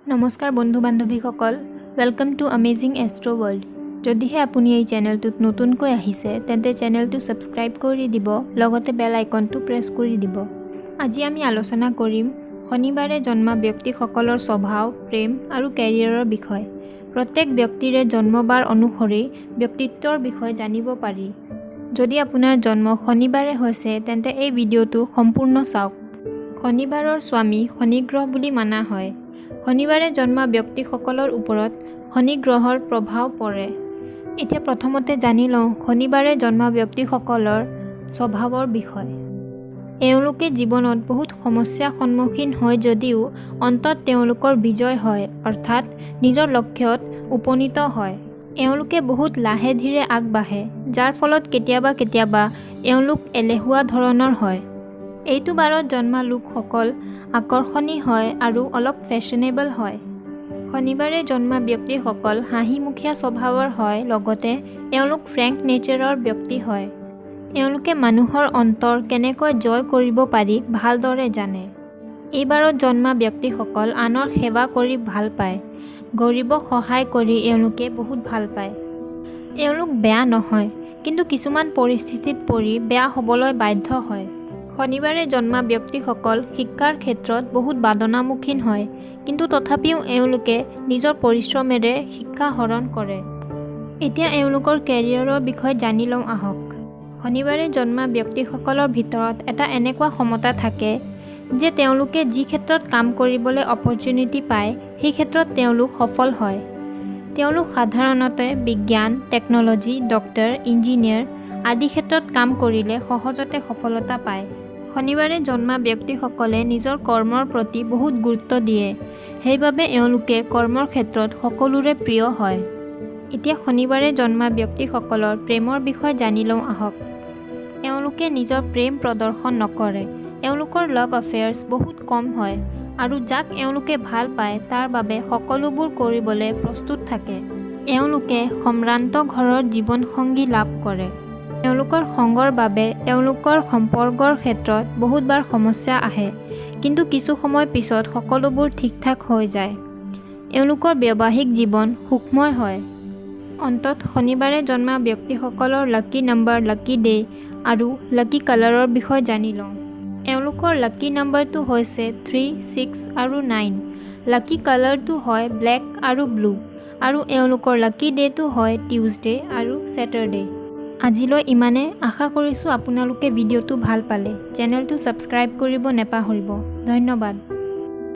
নমস্কাৰ বন্ধু বান্ধৱীসকল, welcome to amazing Astro world. যদিহে আপুনি এই চেনেলটোত নতুনকৈ আহিছে তেন্তে চেনেলটো ছাবস্ক্ৰাইব কৰি দিব, লগতে বেল আইকনটো প্ৰেছ কৰি দিব। আজি আমি আলোচনা কৰিম শনিবাৰে জন্মা ব্যক্তিসকলৰ স্বভাৱ, প্ৰেম আৰু কেৰিয়াৰৰ বিষয়। প্ৰত্যেক ব্যক্তিৰে জন্মবাৰ অনুসৰি ব্যক্তিত্বৰ বিষয়ে জানিব পাৰি। যদি আপোনাৰ জন্ম শনিবাৰে হৈছে তেন্তে এই ভিডিঅ'টো সম্পূৰ্ণ চাওক। শনিবাৰৰ স্বামী শনি গ্ৰহ বুলি মানা হয়। শনিবাৰে জন্মা ব্যক্তিসকলৰ ওপৰত শনি গ্ৰহৰ প্ৰভাৱ পৰে। এতিয়া প্ৰথমতে জানি লওঁ শনিবাৰে জন্মা ব্যক্তিসকলৰ স্বভাৱৰ বিষয়। এওঁলোকে জীৱনত বহুত সমস্যাৰ সন্মুখীন হয় যদিও অন্তত তেওঁলোকৰ বিজয় হয়, অৰ্থাৎ নিজৰ লক্ষ্যত উপনীত হয়। এওঁলোকে বহুত লাহে ধীৰে আগবাঢ়ে, যাৰ ফলত কেতিয়াবা এওঁলোক এলেহুৱা ধৰণৰ হয়। এইটো বাৰত জন্মা লোকসকল আকৰ্ষণীয় হয় আৰু অলপ ফেশ্বনেবল হয়। শনিবাৰে জন্মা ব্যক্তিসকল হাঁহিমুখীয়া স্বভাৱৰ হয়, লগতে এওঁলোক ফ্ৰেংক নেচাৰৰ ব্যক্তি হয়। এওঁলোকে মানুহৰ অন্তৰ কেনেকৈ জয় কৰিব পাৰি ভালদৰে জানে। এই বাৰত জন্মা ব্যক্তিসকল আনৰ সেৱা কৰি ভাল পায়। গৰীবক সহায় কৰি এওঁলোকে বহুত ভাল পায়। এওঁলোক বেয়া নহয়, কিন্তু কিছুমান পৰিস্থিতিত পৰি বেয়া হ'বলৈ বাধ্য হয়। শনিবাৰে জন্মা ব্যক্তিসকল শিক্ষাৰ ক্ষেত্ৰত বহুত বাধনামুখীন হয়, কিন্তু তথাপিও এওঁলোকে নিজৰ পৰিশ্ৰমেৰে শিক্ষা আহৰণ কৰে। এতিয়া এওঁলোকৰ কেৰিয়াৰৰ বিষয়ে জানি লওঁ আহক। শনিবাৰে জন্মা ব্যক্তিসকলৰ ভিতৰত এটা এনেকুৱা ক্ষমতা থাকে যে তেওঁলোকে যি ক্ষেত্ৰত কাম কৰিবলৈ অপৰচুনিটি পায় সেই ক্ষেত্ৰত তেওঁলোক সফল হয়। তেওঁলোক সাধাৰণতে বিজ্ঞান, টেকন'লজি, ডক্টৰ, ইঞ্জিনিয়াৰ আদি ক্ষেত্ৰত কাম কৰিলে সহজতে সফলতা পায়। শনিবাৰে জন্মা ব্যক্তিসকলে নিজৰ কৰ্মৰ প্ৰতি বহুত গুৰুত্ব দিয়ে, সেইবাবে এওঁলোকে কৰ্মৰ ক্ষেত্ৰত সকলোৰে প্ৰিয় হয়। এতিয়া শনিবাৰে জন্মা ব্যক্তিসকলৰ প্ৰেমৰ বিষয়ে জানি লওঁ আহক। এওঁলোকে নিজৰ প্ৰেম প্ৰদৰ্শন নকৰে। এওঁলোকৰ লাভ এফেয়াৰ্ছ বহুত কম হয় আৰু যাক এওঁলোকে ভাল পায় তাৰ বাবে সকলোবোৰ কৰিবলৈ প্ৰস্তুত থাকে। এওঁলোকে সম্ভ্ৰান্ত ঘৰৰ জীৱনসংগী লাভ কৰে। এওঁলোকৰ সংগৰ বাবে এওঁলোকৰ সম্পৰ্কৰ ক্ষেত্ৰত বহুতবাৰ সমস্যা আহে, কিন্তু কিছু সময় পিছত সকলোবোৰ ঠিক-ঠাক হৈ যায়। এওঁলোকৰ বৈবাহিক জীৱন সুখময় হয়। অন্তত শনিবাৰে জন্মা ব্যক্তিসকলৰ লাকি নম্বৰ, লাকি ডে আৰু লাকি কালাৰৰ বিষয়ে জানি লওঁ। এওঁলোকৰ লাকি নম্বৰটো হৈছে 3, 6 আৰু 9। লাকি কালাৰটো হয় ব্লেক আৰু ব্লু, আৰু এওঁলোকৰ লাকি ডেটো হয় টিউজডে আৰু ছেটাৰডে। আজিলৈ ইমানে। আশা কৰিছোঁ আপোনালোকে ভিডিঅ'টো ভাল পালে। চেনেলটো ছাবস্ক্ৰাইব কৰিব নেপাহৰিব। ধন্যবাদ।